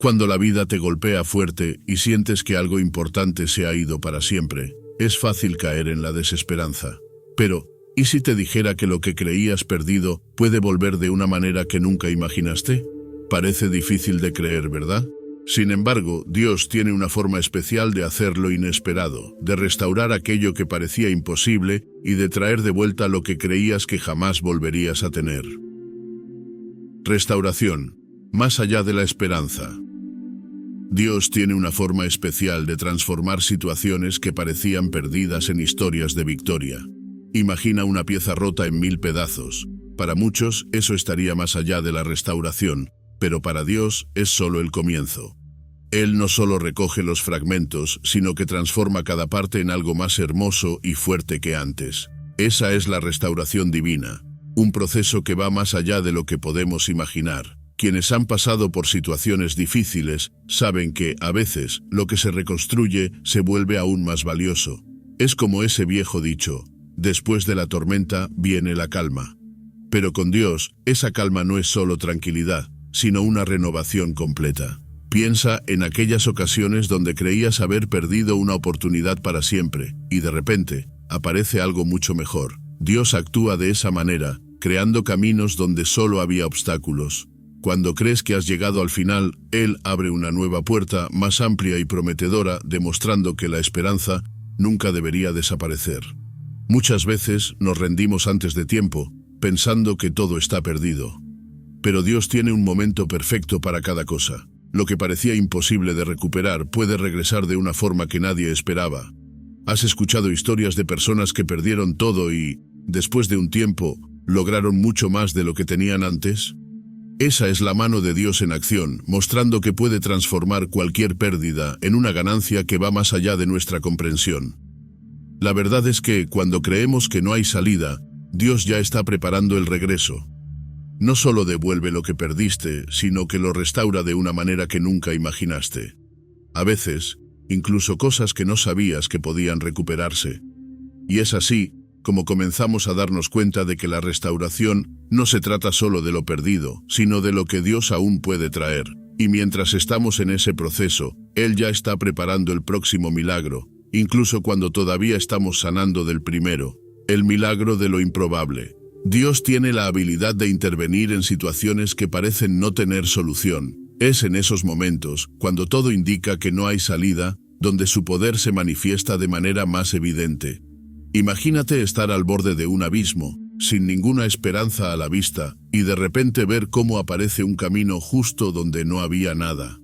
Cuando la vida te golpea fuerte y sientes que algo importante se ha ido para siempre, es fácil caer en la desesperanza. Pero, ¿y si te dijera que lo que creías perdido puede volver de una manera que nunca imaginaste? Parece difícil de creer, ¿verdad? Sin embargo, Dios tiene una forma especial de hacer lo inesperado, de restaurar aquello que parecía imposible y de traer de vuelta lo que creías que jamás volverías a tener. Restauración, más allá de la esperanza. Dios tiene una forma especial de transformar situaciones que parecían perdidas en historias de victoria. Imagina una pieza rota en 1000 pedazos. Para muchos, eso estaría más allá de la restauración, pero para Dios es solo el comienzo. Él no solo recoge los fragmentos, sino que transforma cada parte en algo más hermoso y fuerte que antes. Esa es la restauración divina, un proceso que va más allá de lo que podemos imaginar. Quienes han pasado por situaciones difíciles saben que, a veces, lo que se reconstruye se vuelve aún más valioso. Es como ese viejo dicho: después de la tormenta viene la calma. Pero con Dios, esa calma no es solo tranquilidad, sino una renovación completa. Piensa en aquellas ocasiones donde creías haber perdido una oportunidad para siempre, y de repente, aparece algo mucho mejor. Dios actúa de esa manera, creando caminos donde solo había obstáculos. Cuando crees que has llegado al final, Él abre una nueva puerta más amplia y prometedora, demostrando que la esperanza nunca debería desaparecer. Muchas veces nos rendimos antes de tiempo, pensando que todo está perdido. Pero Dios tiene un momento perfecto para cada cosa. Lo que parecía imposible de recuperar puede regresar de una forma que nadie esperaba. ¿Has escuchado historias de personas que perdieron todo y, después de un tiempo, lograron mucho más de lo que tenían antes? Esa es la mano de Dios en acción, mostrando que puede transformar cualquier pérdida en una ganancia que va más allá de nuestra comprensión. La verdad es que, cuando creemos que no hay salida, Dios ya está preparando el regreso. No solo devuelve lo que perdiste, sino que lo restaura de una manera que nunca imaginaste. A veces, incluso cosas que no sabías que podían recuperarse. Y es así como comenzamos a darnos cuenta de que la restauración no se trata solo de lo perdido, sino de lo que Dios aún puede traer. Y mientras estamos en ese proceso, Él ya está preparando el próximo milagro, incluso cuando todavía estamos sanando del primero, el milagro de lo improbable. Dios tiene la habilidad de intervenir en situaciones que parecen no tener solución. Es en esos momentos, cuando todo indica que no hay salida, donde su poder se manifiesta de manera más evidente. Imagínate estar al borde de un abismo, sin ninguna esperanza a la vista, y de repente ver cómo aparece un camino justo donde no había nada.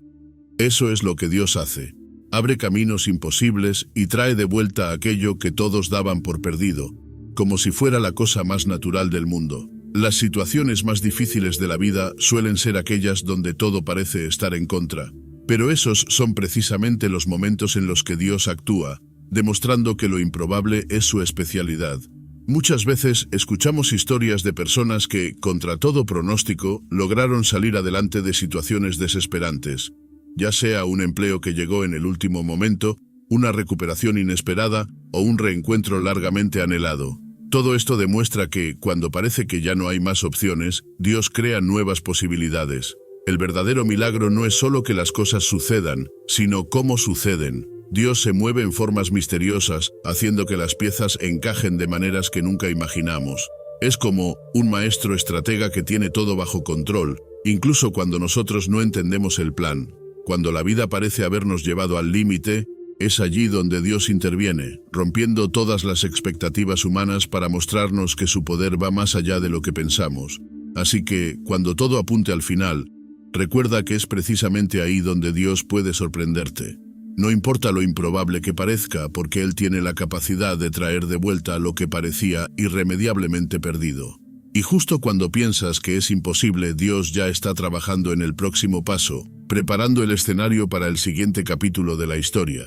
Eso es lo que Dios hace. Abre caminos imposibles y trae de vuelta aquello que todos daban por perdido, como si fuera la cosa más natural del mundo. Las situaciones más difíciles de la vida suelen ser aquellas donde todo parece estar en contra, pero esos son precisamente los momentos en los que Dios actúa, demostrando que lo improbable es su especialidad. Muchas veces escuchamos historias de personas que, contra todo pronóstico, lograron salir adelante de situaciones desesperantes, ya sea un empleo que llegó en el último momento, una recuperación inesperada o un reencuentro largamente anhelado. Todo esto demuestra que, cuando parece que ya no hay más opciones, Dios crea nuevas posibilidades. El verdadero milagro no es solo que las cosas sucedan, sino cómo suceden. Dios se mueve en formas misteriosas, haciendo que las piezas encajen de maneras que nunca imaginamos. Es como un maestro estratega que tiene todo bajo control, incluso cuando nosotros no entendemos el plan. Cuando la vida parece habernos llevado al límite, es allí donde Dios interviene, rompiendo todas las expectativas humanas para mostrarnos que su poder va más allá de lo que pensamos. Así que, cuando todo apunte al final, recuerda que es precisamente ahí donde Dios puede sorprenderte. No importa lo improbable que parezca, porque Él tiene la capacidad de traer de vuelta lo que parecía irremediablemente perdido. Y justo cuando piensas que es imposible, Dios ya está trabajando en el próximo paso, preparando el escenario para el siguiente capítulo de la historia.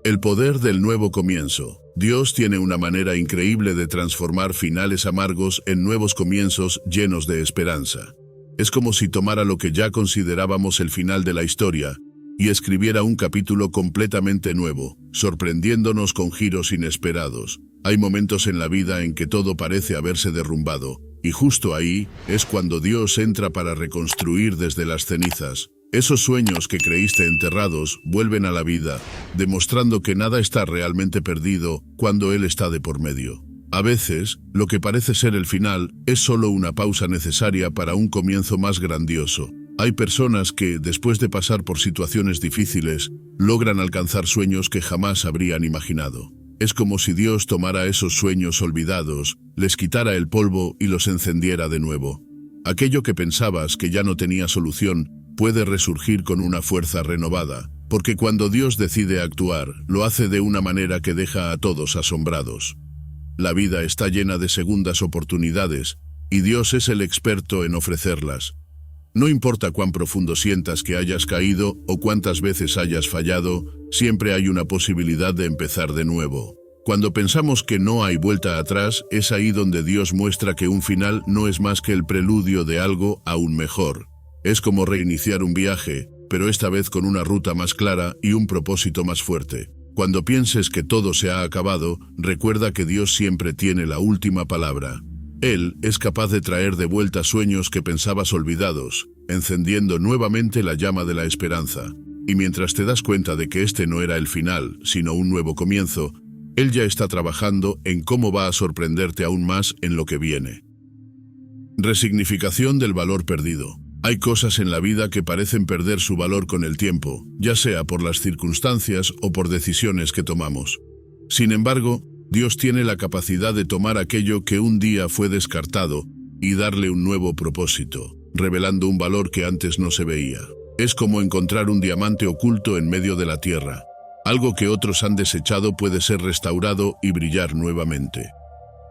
El poder del nuevo comienzo. Dios tiene una manera increíble de transformar finales amargos en nuevos comienzos llenos de esperanza. Es como si tomara lo que ya considerábamos el final de la historia y escribiera un capítulo completamente nuevo, sorprendiéndonos con giros inesperados. Hay momentos en la vida en que todo parece haberse derrumbado, y justo ahí es cuando Dios entra para reconstruir desde las cenizas. Esos sueños que creíste enterrados vuelven a la vida, demostrando que nada está realmente perdido cuando Él está de por medio. A veces, lo que parece ser el final es solo una pausa necesaria para un comienzo más grandioso. Hay personas que, después de pasar por situaciones difíciles, logran alcanzar sueños que jamás habrían imaginado. Es como si Dios tomara esos sueños olvidados, les quitara el polvo y los encendiera de nuevo. Aquello que pensabas que ya no tenía solución puede resurgir con una fuerza renovada, porque cuando Dios decide actuar, lo hace de una manera que deja a todos asombrados. La vida está llena de segundas oportunidades, y Dios es el experto en ofrecerlas. No importa cuán profundo sientas que hayas caído o cuántas veces hayas fallado, siempre hay una posibilidad de empezar de nuevo. Cuando pensamos que no hay vuelta atrás, es ahí donde Dios muestra que un final no es más que el preludio de algo aún mejor. Es como reiniciar un viaje, pero esta vez con una ruta más clara y un propósito más fuerte. Cuando pienses que todo se ha acabado, recuerda que Dios siempre tiene la última palabra. Él es capaz de traer de vuelta sueños que pensabas olvidados, encendiendo nuevamente la llama de la esperanza. Y mientras te das cuenta de que este no era el final, sino un nuevo comienzo, Él ya está trabajando en cómo va a sorprenderte aún más en lo que viene. Resignificación del valor perdido. Hay cosas en la vida que parecen perder su valor con el tiempo, ya sea por las circunstancias o por decisiones que tomamos. Sin embargo, Dios tiene la capacidad de tomar aquello que un día fue descartado y darle un nuevo propósito, revelando un valor que antes no se veía. Es como encontrar un diamante oculto en medio de la tierra. Algo que otros han desechado puede ser restaurado y brillar nuevamente.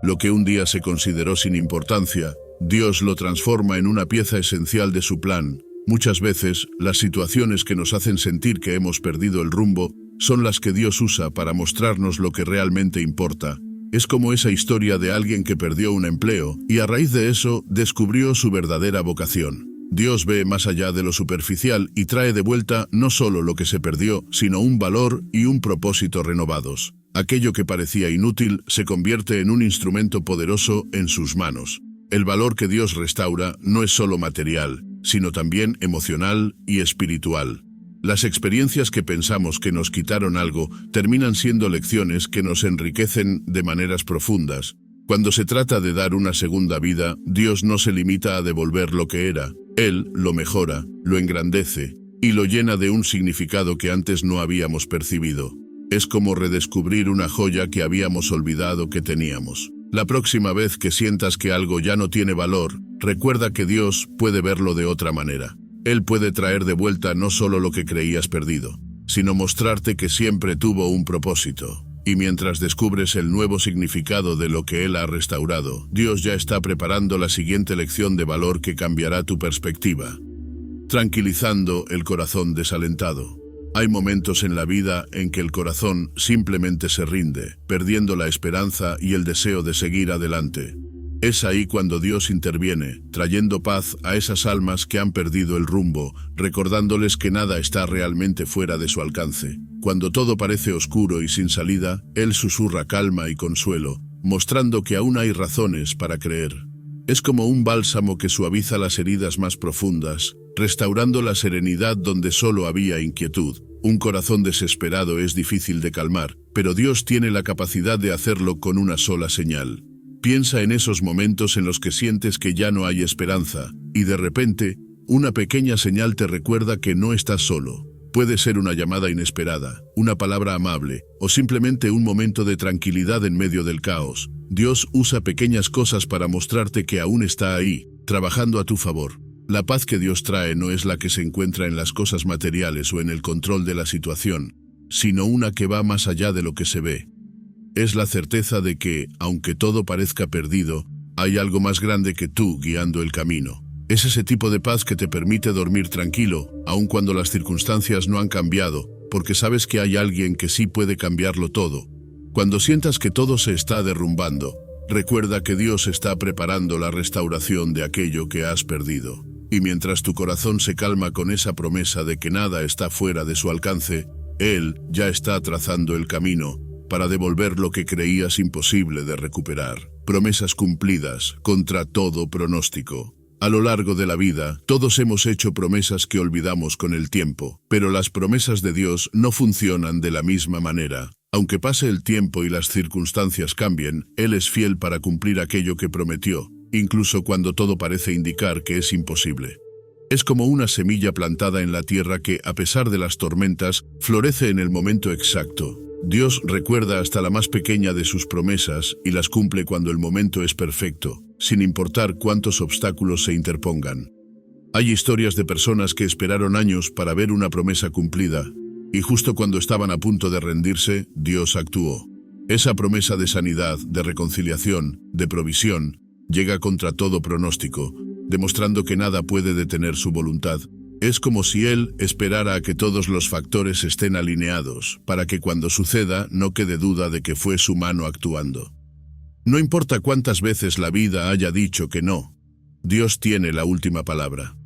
Lo que un día se consideró sin importancia, Dios lo transforma en una pieza esencial de su plan. Muchas veces, las situaciones que nos hacen sentir que hemos perdido el rumbo son las que Dios usa para mostrarnos lo que realmente importa. Es como esa historia de alguien que perdió un empleo y a raíz de eso descubrió su verdadera vocación. Dios ve más allá de lo superficial y trae de vuelta no solo lo que se perdió, sino un valor y un propósito renovados. Aquello que parecía inútil se convierte en un instrumento poderoso en sus manos. El valor que Dios restaura no es solo material, sino también emocional y espiritual. Las experiencias que pensamos que nos quitaron algo terminan siendo lecciones que nos enriquecen de maneras profundas. Cuando se trata de dar una segunda vida, Dios no se limita a devolver lo que era. Él lo mejora, lo engrandece y lo llena de un significado que antes no habíamos percibido. Es como redescubrir una joya que habíamos olvidado que teníamos. La próxima vez que sientas que algo ya no tiene valor, recuerda que Dios puede verlo de otra manera. Él puede traer de vuelta no solo lo que creías perdido, sino mostrarte que siempre tuvo un propósito. Y mientras descubres el nuevo significado de lo que Él ha restaurado, Dios ya está preparando la siguiente lección de valor que cambiará tu perspectiva. Tranquilizando el corazón desalentado. Hay momentos en la vida en que el corazón simplemente se rinde, perdiendo la esperanza y el deseo de seguir adelante. Es ahí cuando Dios interviene, trayendo paz a esas almas que han perdido el rumbo, recordándoles que nada está realmente fuera de su alcance. Cuando todo parece oscuro y sin salida, Él susurra calma y consuelo, mostrando que aún hay razones para creer. Es como un bálsamo que suaviza las heridas más profundas, restaurando la serenidad donde solo había inquietud. Un corazón desesperado es difícil de calmar, pero Dios tiene la capacidad de hacerlo con una sola señal. Piensa en esos momentos en los que sientes que ya no hay esperanza, y de repente, una pequeña señal te recuerda que no estás solo. Puede ser una llamada inesperada, una palabra amable, o simplemente un momento de tranquilidad en medio del caos. Dios usa pequeñas cosas para mostrarte que aún está ahí, trabajando a tu favor. La paz que Dios trae no es la que se encuentra en las cosas materiales o en el control de la situación, sino una que va más allá de lo que se ve. Es la certeza de que, aunque todo parezca perdido, hay algo más grande que tú guiando el camino. Es ese tipo de paz que te permite dormir tranquilo, aun cuando las circunstancias no han cambiado, porque sabes que hay alguien que sí puede cambiarlo todo. Cuando sientas que todo se está derrumbando, recuerda que Dios está preparando la restauración de aquello que has perdido. Y mientras tu corazón se calma con esa promesa de que nada está fuera de su alcance, Él ya está trazando el camino para devolver lo que creías imposible de recuperar. Promesas cumplidas contra todo pronóstico. A lo largo de la vida, todos hemos hecho promesas que olvidamos con el tiempo, pero las promesas de Dios no funcionan de la misma manera. Aunque pase el tiempo y las circunstancias cambien, Él es fiel para cumplir aquello que prometió, incluso cuando todo parece indicar que es imposible. Es como una semilla plantada en la tierra que, a pesar de las tormentas, florece en el momento exacto. Dios recuerda hasta la más pequeña de sus promesas y las cumple cuando el momento es perfecto, sin importar cuántos obstáculos se interpongan. Hay historias de personas que esperaron años para ver una promesa cumplida, y justo cuando estaban a punto de rendirse, Dios actuó. Esa promesa de sanidad, de reconciliación, de provisión, llega contra todo pronóstico, demostrando que nada puede detener su voluntad. Es como si Él esperara a que todos los factores estén alineados, para que cuando suceda no quede duda de que fue su mano actuando. No importa cuántas veces la vida haya dicho que no, Dios tiene la última palabra.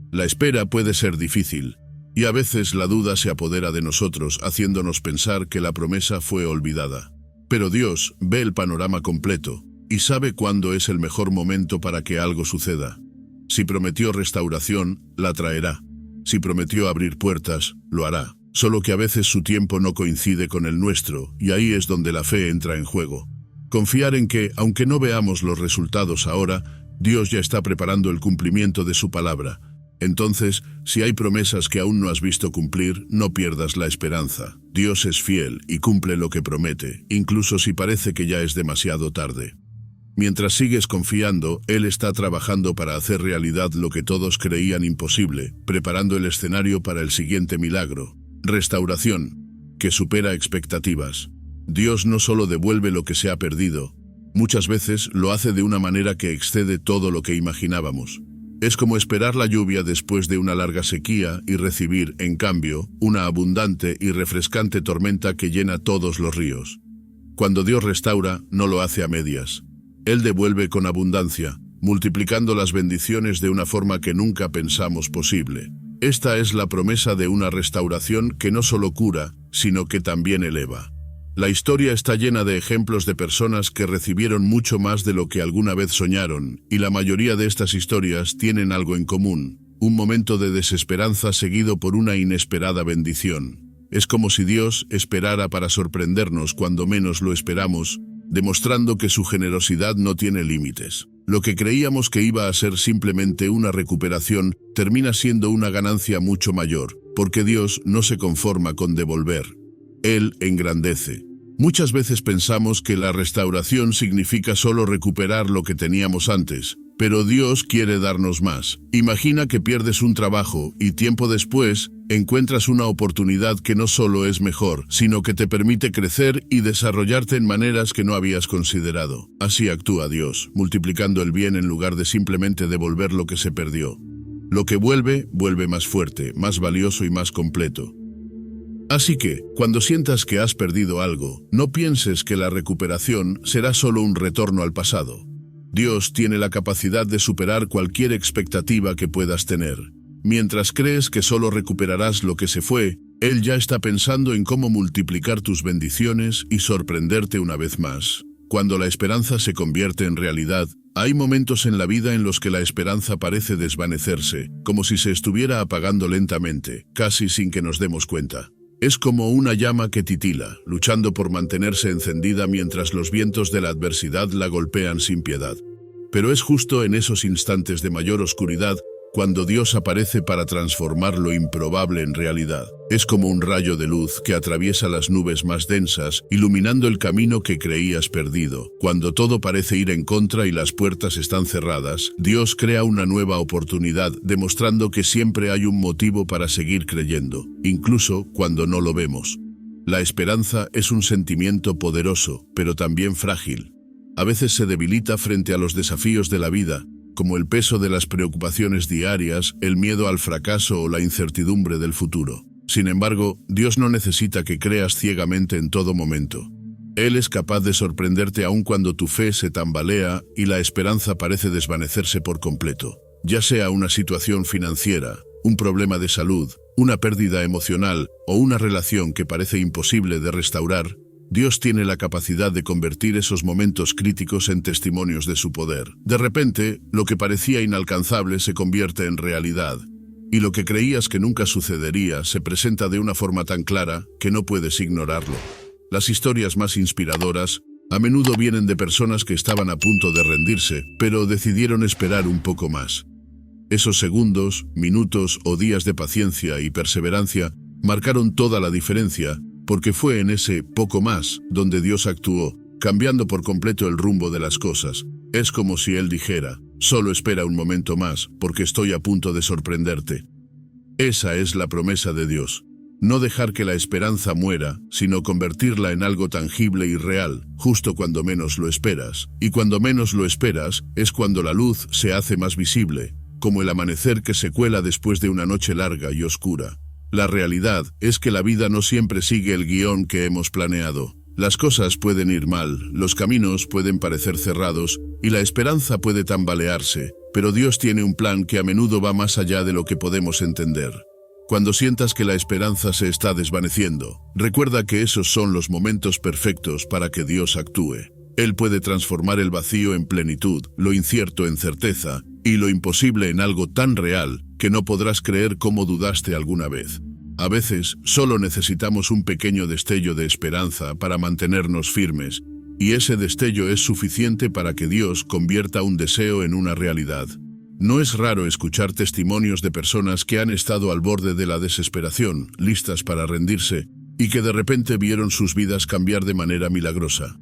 La espera puede ser difícil, y a veces la duda se apodera de nosotros, haciéndonos pensar que la promesa fue olvidada. Pero Dios ve el panorama completo, y sabe cuándo es el mejor momento para que algo suceda. Si prometió restauración, la traerá. Si prometió abrir puertas, lo hará. Solo que a veces su tiempo no coincide con el nuestro, y ahí es donde la fe entra en juego. Confiar en que, aunque no veamos los resultados ahora, Dios ya está preparando el cumplimiento de su palabra. Entonces, si hay promesas que aún no has visto cumplir, no pierdas la esperanza. Dios es fiel y cumple lo que promete, incluso si parece que ya es demasiado tarde. Mientras sigues confiando, Él está trabajando para hacer realidad lo que todos creían imposible, preparando el escenario para el siguiente milagro. Restauración, que supera expectativas. Dios no solo devuelve lo que se ha perdido, muchas veces lo hace de una manera que excede todo lo que imaginábamos. Es como esperar la lluvia después de una larga sequía y recibir, en cambio, una abundante y refrescante tormenta que llena todos los ríos. Cuando Dios restaura, no lo hace a medias. Él devuelve con abundancia, multiplicando las bendiciones de una forma que nunca pensamos posible. Esta es la promesa de una restauración que no solo cura, sino que también eleva. La historia está llena de ejemplos de personas que recibieron mucho más de lo que alguna vez soñaron, y la mayoría de estas historias tienen algo en común: un momento de desesperanza seguido por una inesperada bendición. Es como si Dios esperara para sorprendernos cuando menos lo esperamos, demostrando que su generosidad no tiene límites. Lo que creíamos que iba a ser simplemente una recuperación termina siendo una ganancia mucho mayor, porque Dios no se conforma con devolver. Él engrandece. Muchas veces pensamos que la restauración significa solo recuperar lo que teníamos antes, pero Dios quiere darnos más. Imagina que pierdes un trabajo y tiempo después encuentras una oportunidad que no solo es mejor, sino que te permite crecer y desarrollarte en maneras que no habías considerado. Así actúa Dios, multiplicando el bien en lugar de simplemente devolver lo que se perdió. Lo que vuelve, vuelve más fuerte, más valioso y más completo. Así que, cuando sientas que has perdido algo, no pienses que la recuperación será solo un retorno al pasado. Dios tiene la capacidad de superar cualquier expectativa que puedas tener. Mientras crees que solo recuperarás lo que se fue, Él ya está pensando en cómo multiplicar tus bendiciones y sorprenderte una vez más. Cuando la esperanza se convierte en realidad, hay momentos en la vida en los que la esperanza parece desvanecerse, como si se estuviera apagando lentamente, casi sin que nos demos cuenta. Es como una llama que titila, luchando por mantenerse encendida mientras los vientos de la adversidad la golpean sin piedad. Pero es justo en esos instantes de mayor oscuridad cuando Dios aparece para transformar lo improbable en realidad. Es como un rayo de luz que atraviesa las nubes más densas, iluminando el camino que creías perdido. Cuando todo parece ir en contra y las puertas están cerradas, Dios crea una nueva oportunidad, demostrando que siempre hay un motivo para seguir creyendo, incluso cuando no lo vemos. La esperanza es un sentimiento poderoso, pero también frágil. A veces se debilita frente a los desafíos de la vida, como el peso de las preocupaciones diarias, el miedo al fracaso o la incertidumbre del futuro. Sin embargo, Dios no necesita que creas ciegamente en todo momento. Él es capaz de sorprenderte aun cuando tu fe se tambalea y la esperanza parece desvanecerse por completo. Ya sea una situación financiera, un problema de salud, una pérdida emocional o una relación que parece imposible de restaurar, Dios tiene la capacidad de convertir esos momentos críticos en testimonios de su poder. De repente, lo que parecía inalcanzable se convierte en realidad, y lo que creías que nunca sucedería se presenta de una forma tan clara que no puedes ignorarlo. Las historias más inspiradoras a menudo vienen de personas que estaban a punto de rendirse, pero decidieron esperar un poco más. Esos segundos, minutos o días de paciencia y perseverancia marcaron toda la diferencia, porque fue en ese poco más donde Dios actuó, cambiando por completo el rumbo de las cosas. Es como si Él dijera: solo espera un momento más, porque estoy a punto de sorprenderte. Esa es la promesa de Dios. No dejar que la esperanza muera, sino convertirla en algo tangible y real, justo cuando menos lo esperas. Y cuando menos lo esperas, es cuando la luz se hace más visible, como el amanecer que se cuela después de una noche larga y oscura. La realidad es que la vida no siempre sigue el guión que hemos planeado. Las cosas pueden ir mal, los caminos pueden parecer cerrados y la esperanza puede tambalearse, pero Dios tiene un plan que a menudo va más allá de lo que podemos entender. Cuando sientas que la esperanza se está desvaneciendo, recuerda que esos son los momentos perfectos para que Dios actúe. Él puede transformar el vacío en plenitud, lo incierto en certeza y lo imposible en algo tan real que no podrás creer cómo dudaste alguna vez. A veces, solo necesitamos un pequeño destello de esperanza para mantenernos firmes, y ese destello es suficiente para que Dios convierta un deseo en una realidad. No es raro escuchar testimonios de personas que han estado al borde de la desesperación, listas para rendirse, y que de repente vieron sus vidas cambiar de manera milagrosa.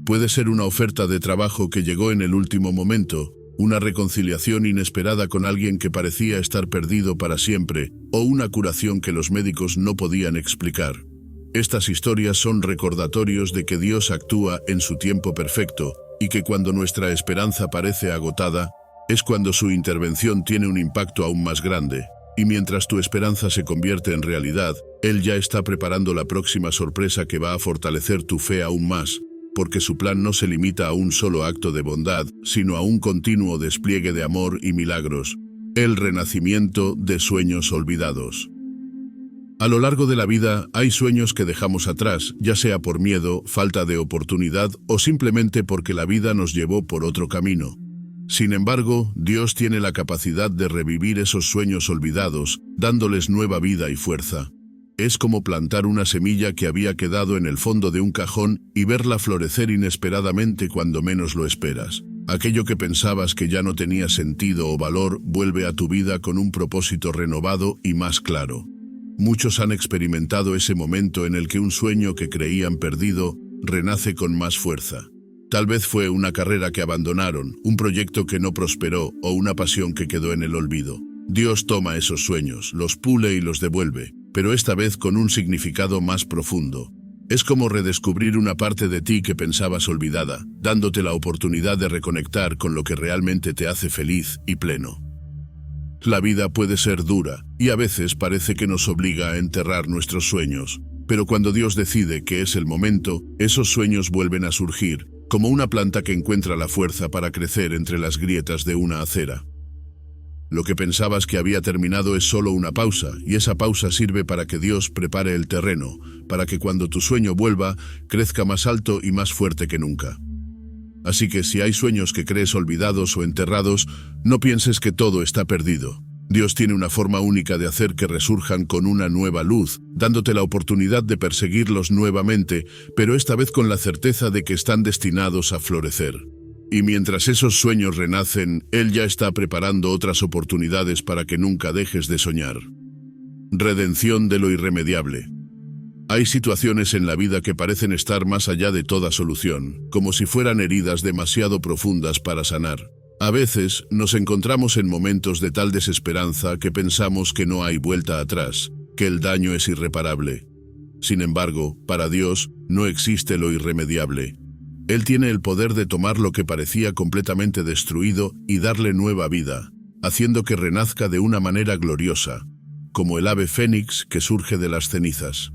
Puede ser una oferta de trabajo que llegó en el último momento, una reconciliación inesperada con alguien que parecía estar perdido para siempre, o una curación que los médicos no podían explicar. Estas historias son recordatorios de que Dios actúa en su tiempo perfecto, y que cuando nuestra esperanza parece agotada, es cuando su intervención tiene un impacto aún más grande. Y mientras tu esperanza se convierte en realidad, Él ya está preparando la próxima sorpresa que va a fortalecer tu fe aún más, porque su plan no se limita a un solo acto de bondad, sino a un continuo despliegue de amor y milagros. El renacimiento de sueños olvidados. A lo largo de la vida hay sueños que dejamos atrás, ya sea por miedo, falta de oportunidad o simplemente porque la vida nos llevó por otro camino. Sin embargo, Dios tiene la capacidad de revivir esos sueños olvidados, dándoles nueva vida y fuerza. Es como plantar una semilla que había quedado en el fondo de un cajón y verla florecer inesperadamente cuando menos lo esperas. Aquello que pensabas que ya no tenía sentido o valor vuelve a tu vida con un propósito renovado y más claro. Muchos han experimentado ese momento en el que un sueño que creían perdido renace con más fuerza. Tal vez fue una carrera que abandonaron, un proyecto que no prosperó o una pasión que quedó en el olvido. Dios toma esos sueños, los pule y los devuelve, pero esta vez con un significado más profundo. Es como redescubrir una parte de ti que pensabas olvidada, dándote la oportunidad de reconectar con lo que realmente te hace feliz y pleno. La vida puede ser dura, y a veces parece que nos obliga a enterrar nuestros sueños, pero cuando Dios decide que es el momento, esos sueños vuelven a surgir, como una planta que encuentra la fuerza para crecer entre las grietas de una acera. Lo que pensabas que había terminado es solo una pausa, y esa pausa sirve para que Dios prepare el terreno, para que cuando tu sueño vuelva, crezca más alto y más fuerte que nunca. Así que si hay sueños que crees olvidados o enterrados, no pienses que todo está perdido. Dios tiene una forma única de hacer que resurjan con una nueva luz, dándote la oportunidad de perseguirlos nuevamente, pero esta vez con la certeza de que están destinados a florecer. Y mientras esos sueños renacen, Él ya está preparando otras oportunidades para que nunca dejes de soñar. Redención de lo irremediable. Hay situaciones en la vida que parecen estar más allá de toda solución, como si fueran heridas demasiado profundas para sanar. A veces nos encontramos en momentos de tal desesperanza que pensamos que no hay vuelta atrás, que el daño es irreparable. Sin embargo, para Dios, no existe lo irremediable. Él tiene el poder de tomar lo que parecía completamente destruido y darle nueva vida, haciendo que renazca de una manera gloriosa, como el ave fénix que surge de las cenizas.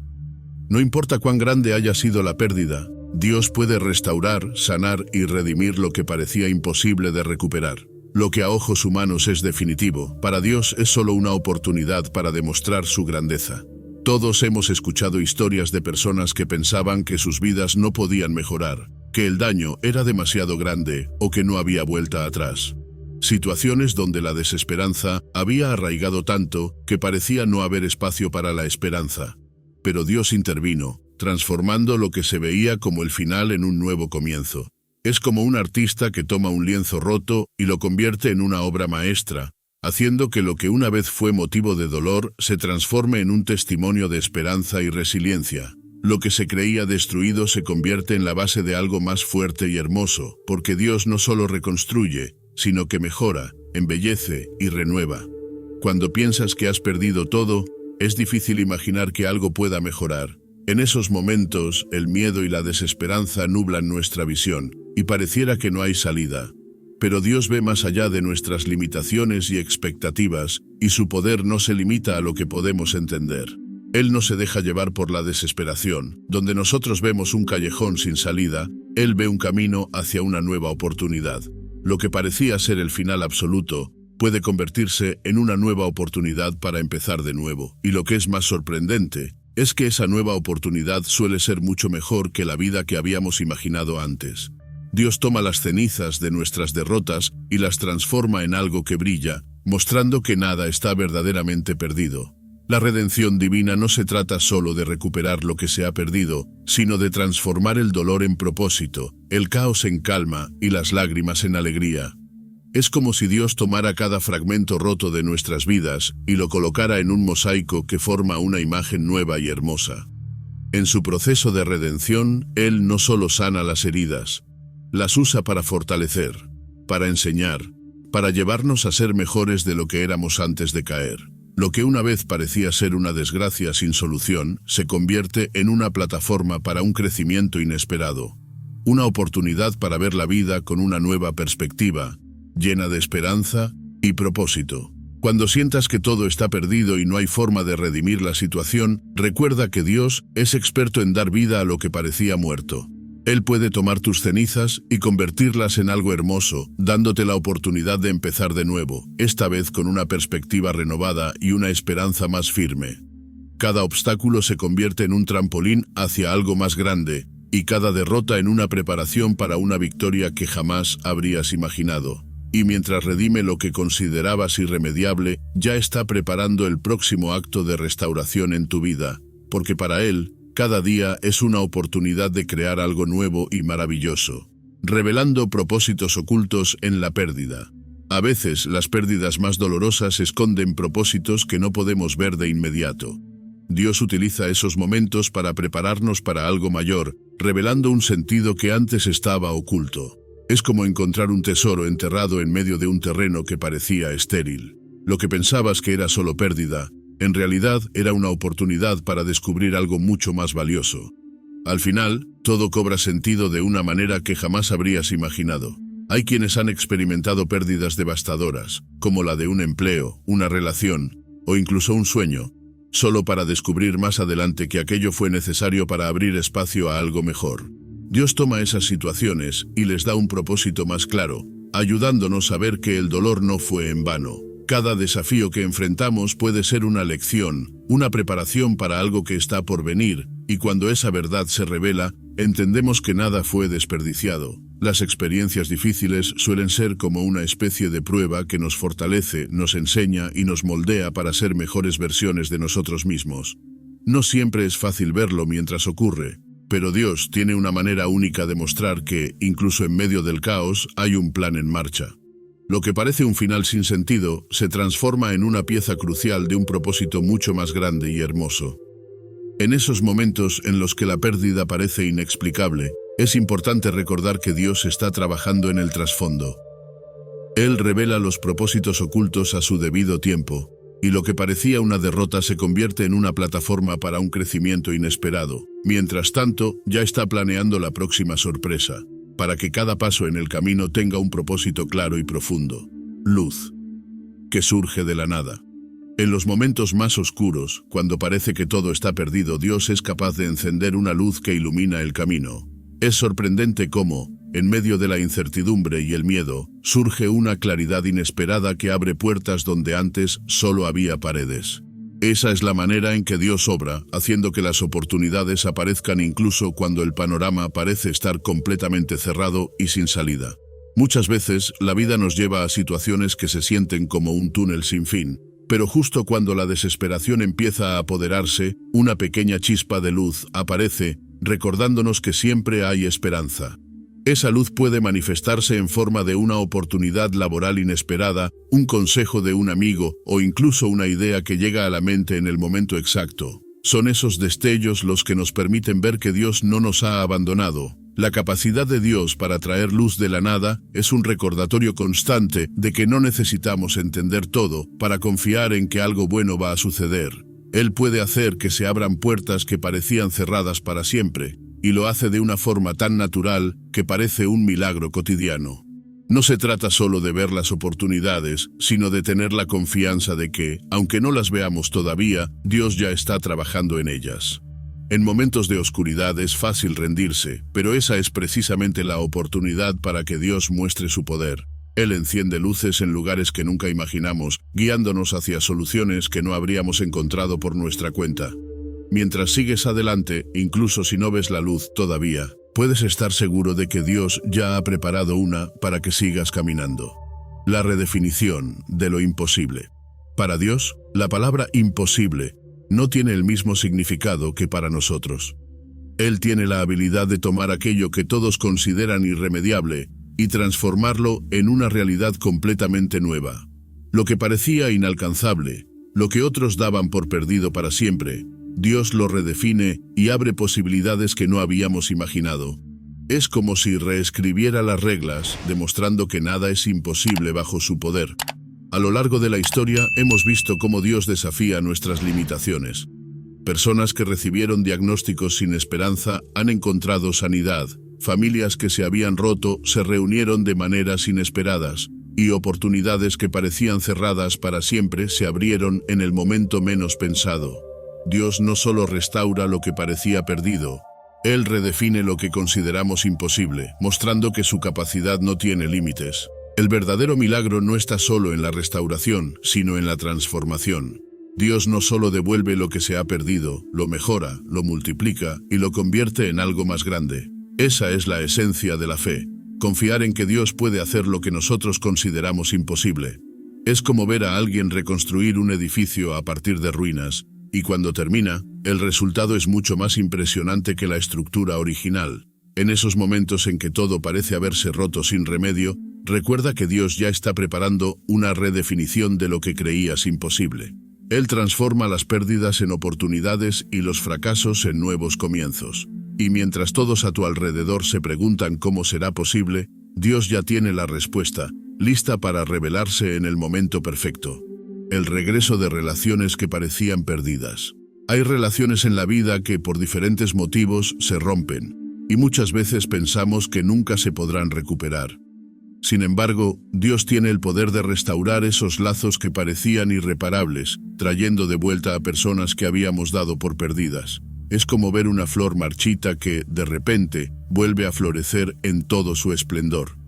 No importa cuán grande haya sido la pérdida, Dios puede restaurar, sanar y redimir lo que parecía imposible de recuperar. Lo que a ojos humanos es definitivo, para Dios es solo una oportunidad para demostrar su grandeza. Todos hemos escuchado historias de personas que pensaban que sus vidas no podían mejorar, que el daño era demasiado grande o que no había vuelta atrás. Situaciones donde la desesperanza había arraigado tanto que parecía no haber espacio para la esperanza. Pero Dios intervino, transformando lo que se veía como el final en un nuevo comienzo. Es como un artista que toma un lienzo roto y lo convierte en una obra maestra, haciendo que lo que una vez fue motivo de dolor se transforme en un testimonio de esperanza y resiliencia. Lo que se creía destruido se convierte en la base de algo más fuerte y hermoso, porque Dios no solo reconstruye, sino que mejora, embellece y renueva. Cuando piensas que has perdido todo, es difícil imaginar que algo pueda mejorar. En esos momentos, el miedo y la desesperanza nublan nuestra visión, y pareciera que no hay salida. Pero Dios ve más allá de nuestras limitaciones y expectativas, y su poder no se limita a lo que podemos entender. Él no se deja llevar por la desesperación. Donde nosotros vemos un callejón sin salida, Él ve un camino hacia una nueva oportunidad. Lo que parecía ser el final absoluto puede convertirse en una nueva oportunidad para empezar de nuevo. Y lo que es más sorprendente es que esa nueva oportunidad suele ser mucho mejor que la vida que habíamos imaginado antes. Dios toma las cenizas de nuestras derrotas y las transforma en algo que brilla, mostrando que nada está verdaderamente perdido. La redención divina no se trata solo de recuperar lo que se ha perdido, sino de transformar el dolor en propósito, el caos en calma y las lágrimas en alegría. Es como si Dios tomara cada fragmento roto de nuestras vidas y lo colocara en un mosaico que forma una imagen nueva y hermosa. En su proceso de redención, Él no solo sana las heridas, las usa para fortalecer, para enseñar, para llevarnos a ser mejores de lo que éramos antes de caer. Lo que una vez parecía ser una desgracia sin solución, se convierte en una plataforma para un crecimiento inesperado. Una oportunidad para ver la vida con una nueva perspectiva, llena de esperanza y propósito. Cuando sientas que todo está perdido y no hay forma de redimir la situación, recuerda que Dios es experto en dar vida a lo que parecía muerto. Él puede tomar tus cenizas y convertirlas en algo hermoso, dándote la oportunidad de empezar de nuevo, esta vez con una perspectiva renovada y una esperanza más firme. Cada obstáculo se convierte en un trampolín hacia algo más grande, y cada derrota en una preparación para una victoria que jamás habrías imaginado. Y mientras redime lo que considerabas irremediable, ya está preparando el próximo acto de restauración en tu vida, porque para Él, cada día es una oportunidad de crear algo nuevo y maravilloso, revelando propósitos ocultos en la pérdida. A veces, las pérdidas más dolorosas esconden propósitos que no podemos ver de inmediato. Dios utiliza esos momentos para prepararnos para algo mayor, revelando un sentido que antes estaba oculto. Es como encontrar un tesoro enterrado en medio de un terreno que parecía estéril. Lo que pensabas que era solo pérdida, en realidad era una oportunidad para descubrir algo mucho más valioso. Al final, todo cobra sentido de una manera que jamás habrías imaginado. Hay quienes han experimentado pérdidas devastadoras, como la de un empleo, una relación, o incluso un sueño, solo para descubrir más adelante que aquello fue necesario para abrir espacio a algo mejor. Dios toma esas situaciones y les da un propósito más claro, ayudándonos a ver que el dolor no fue en vano. Cada desafío que enfrentamos puede ser una lección, una preparación para algo que está por venir, y cuando esa verdad se revela, entendemos que nada fue desperdiciado. Las experiencias difíciles suelen ser como una especie de prueba que nos fortalece, nos enseña y nos moldea para ser mejores versiones de nosotros mismos. No siempre es fácil verlo mientras ocurre, pero Dios tiene una manera única de mostrar que, incluso en medio del caos, hay un plan en marcha. Lo que parece un final sin sentido se transforma en una pieza crucial de un propósito mucho más grande y hermoso. En esos momentos en los que la pérdida parece inexplicable, es importante recordar que Dios está trabajando en el trasfondo. Él revela los propósitos ocultos a su debido tiempo, y lo que parecía una derrota se convierte en una plataforma para un crecimiento inesperado. Mientras tanto, ya está planeando la próxima sorpresa, para que cada paso en el camino tenga un propósito claro y profundo. Luz, que surge de la nada. En los momentos más oscuros, cuando parece que todo está perdido, Dios es capaz de encender una luz que ilumina el camino. Es sorprendente cómo, en medio de la incertidumbre y el miedo, surge una claridad inesperada que abre puertas donde antes solo había paredes. Esa es la manera en que Dios obra, haciendo que las oportunidades aparezcan incluso cuando el panorama parece estar completamente cerrado y sin salida. Muchas veces, la vida nos lleva a situaciones que se sienten como un túnel sin fin, pero justo cuando la desesperación empieza a apoderarse, una pequeña chispa de luz aparece, recordándonos que siempre hay esperanza. Esa luz puede manifestarse en forma de una oportunidad laboral inesperada, un consejo de un amigo o incluso una idea que llega a la mente en el momento exacto. Son esos destellos los que nos permiten ver que Dios no nos ha abandonado. La capacidad de Dios para traer luz de la nada es un recordatorio constante de que no necesitamos entender todo para confiar en que algo bueno va a suceder. Él puede hacer que se abran puertas que parecían cerradas para siempre, y lo hace de una forma tan natural que parece un milagro cotidiano. No se trata solo de ver las oportunidades, sino de tener la confianza de que, aunque no las veamos todavía, Dios ya está trabajando en ellas. En momentos de oscuridad es fácil rendirse, pero esa es precisamente la oportunidad para que Dios muestre su poder. Él enciende luces en lugares que nunca imaginamos, guiándonos hacia soluciones que no habríamos encontrado por nuestra cuenta. Mientras sigues adelante, incluso si no ves la luz todavía, puedes estar seguro de que Dios ya ha preparado una para que sigas caminando. La redefinición de lo imposible. Para Dios, la palabra imposible no tiene el mismo significado que para nosotros. Él tiene la habilidad de tomar aquello que todos consideran irremediable y transformarlo en una realidad completamente nueva. Lo que parecía inalcanzable, lo que otros daban por perdido para siempre, Dios lo redefine y abre posibilidades que no habíamos imaginado. Es como si reescribiera las reglas, demostrando que nada es imposible bajo su poder. A lo largo de la historia hemos visto cómo Dios desafía nuestras limitaciones. Personas que recibieron diagnósticos sin esperanza han encontrado sanidad, familias que se habían roto se reunieron de maneras inesperadas, y oportunidades que parecían cerradas para siempre se abrieron en el momento menos pensado. Dios no solo restaura lo que parecía perdido, Él redefine lo que consideramos imposible, mostrando que su capacidad no tiene límites. El verdadero milagro no está solo en la restauración, sino en la transformación. Dios no solo devuelve lo que se ha perdido, lo mejora, lo multiplica y lo convierte en algo más grande. Esa es la esencia de la fe, confiar en que Dios puede hacer lo que nosotros consideramos imposible. Es como ver a alguien reconstruir un edificio a partir de ruinas, y cuando termina, el resultado es mucho más impresionante que la estructura original. En esos momentos en que todo parece haberse roto sin remedio, recuerda que Dios ya está preparando una redefinición de lo que creías imposible. Él transforma las pérdidas en oportunidades y los fracasos en nuevos comienzos. Y mientras todos a tu alrededor se preguntan cómo será posible, Dios ya tiene la respuesta, lista para revelarse en el momento perfecto. El regreso de relaciones que parecían perdidas. Hay relaciones en la vida que por diferentes motivos se rompen, y muchas veces pensamos que nunca se podrán recuperar. Sin embargo, Dios tiene el poder de restaurar esos lazos que parecían irreparables, trayendo de vuelta a personas que habíamos dado por perdidas. Es como ver una flor marchita que, de repente, vuelve a florecer en todo su esplendor.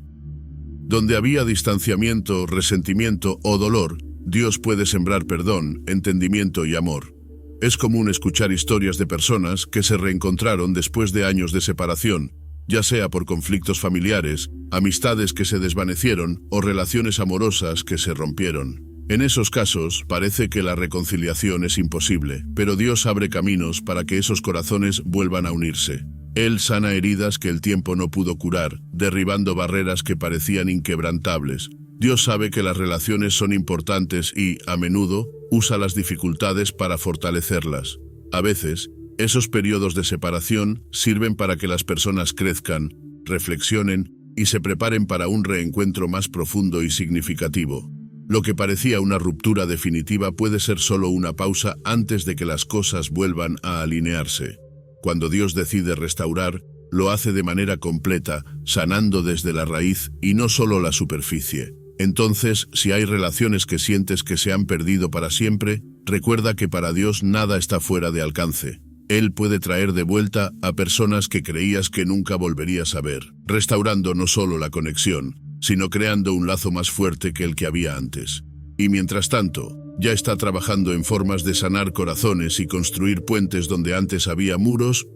Donde había distanciamiento, resentimiento o dolor, Dios puede sembrar perdón, entendimiento y amor. Es común escuchar historias de personas que se reencontraron después de años de separación, ya sea por conflictos familiares, amistades que se desvanecieron o relaciones amorosas que se rompieron. En esos casos, parece que la reconciliación es imposible, pero Dios abre caminos para que esos corazones vuelvan a unirse. Él sana heridas que el tiempo no pudo curar, derribando barreras que parecían inquebrantables. Dios sabe que las relaciones son importantes y, a menudo, usa las dificultades para fortalecerlas. A veces, esos periodos de separación sirven para que las personas crezcan, reflexionen y se preparen para un reencuentro más profundo y significativo. Lo que parecía una ruptura definitiva puede ser solo una pausa antes de que las cosas vuelvan a alinearse. Cuando Dios decide restaurar, lo hace de manera completa, sanando desde la raíz y no solo la superficie. Entonces, si hay relaciones que sientes que se han perdido para siempre, recuerda que para Dios nada está fuera de alcance. Él puede traer de vuelta a personas que creías que nunca volverías a ver, restaurando no solo la conexión, sino creando un lazo más fuerte que el que había antes. Y mientras tanto, ya está trabajando en formas de sanar corazones y construir puentes donde antes había muros.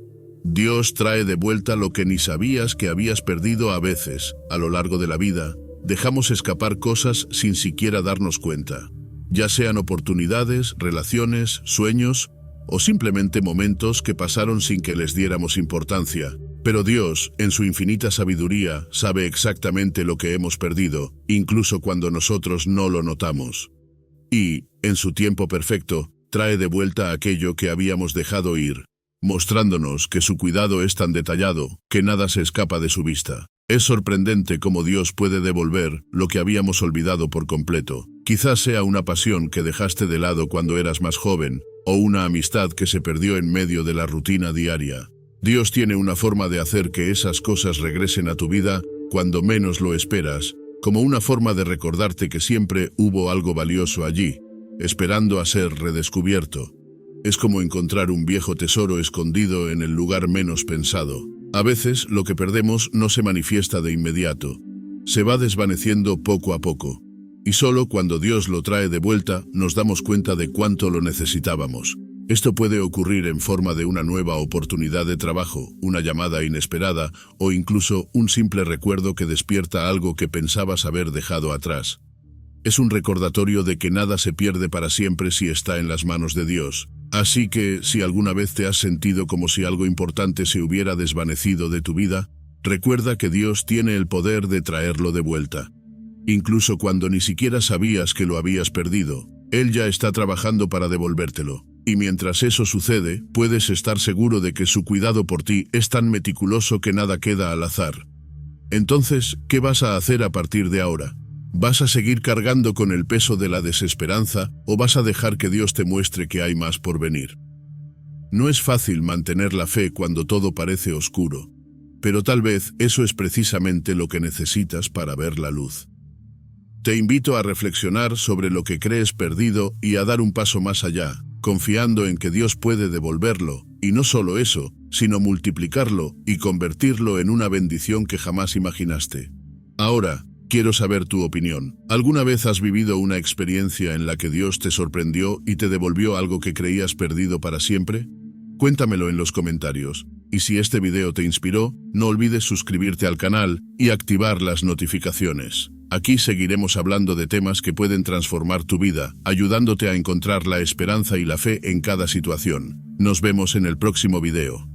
Dios trae de vuelta lo que ni sabías que habías perdido a veces. A lo largo de la vida, dejamos escapar cosas sin siquiera darnos cuenta, ya sean oportunidades, relaciones, sueños o simplemente momentos que pasaron sin que les diéramos importancia. Pero Dios, en su infinita sabiduría, sabe exactamente lo que hemos perdido, incluso cuando nosotros no lo notamos. Y, en su tiempo perfecto, trae de vuelta aquello que habíamos dejado ir, mostrándonos que su cuidado es tan detallado que nada se escapa de su vista. Es sorprendente cómo Dios puede devolver lo que habíamos olvidado por completo. Quizás sea una pasión que dejaste de lado cuando eras más joven, o una amistad que se perdió en medio de la rutina diaria. Dios tiene una forma de hacer que esas cosas regresen a tu vida cuando menos lo esperas, como una forma de recordarte que siempre hubo algo valioso allí, esperando a ser redescubierto. Es como encontrar un viejo tesoro escondido en el lugar menos pensado. A veces, lo que perdemos no se manifiesta de inmediato. Se va desvaneciendo poco a poco. Y solo cuando Dios lo trae de vuelta, nos damos cuenta de cuánto lo necesitábamos. Esto puede ocurrir en forma de una nueva oportunidad de trabajo, una llamada inesperada o incluso un simple recuerdo que despierta algo que pensabas haber dejado atrás. Es un recordatorio de que nada se pierde para siempre si está en las manos de Dios. Así que, si alguna vez te has sentido como si algo importante se hubiera desvanecido de tu vida, recuerda que Dios tiene el poder de traerlo de vuelta. Incluso cuando ni siquiera sabías que lo habías perdido, Él ya está trabajando para devolvértelo. Y mientras eso sucede, puedes estar seguro de que su cuidado por ti es tan meticuloso que nada queda al azar. Entonces, ¿qué vas a hacer a partir de ahora? ¿Vas a seguir cargando con el peso de la desesperanza o vas a dejar que Dios te muestre que hay más por venir? No es fácil mantener la fe cuando todo parece oscuro, pero tal vez eso es precisamente lo que necesitas para ver la luz. Te invito a reflexionar sobre lo que crees perdido y a dar un paso más allá, confiando en que Dios puede devolverlo, y no solo eso, sino multiplicarlo y convertirlo en una bendición que jamás imaginaste. Ahora, quiero saber tu opinión. ¿Alguna vez has vivido una experiencia en la que Dios te sorprendió y te devolvió algo que creías perdido para siempre? Cuéntamelo en los comentarios. Y si este video te inspiró, no olvides suscribirte al canal y activar las notificaciones. Aquí seguiremos hablando de temas que pueden transformar tu vida, ayudándote a encontrar la esperanza y la fe en cada situación. Nos vemos en el próximo video.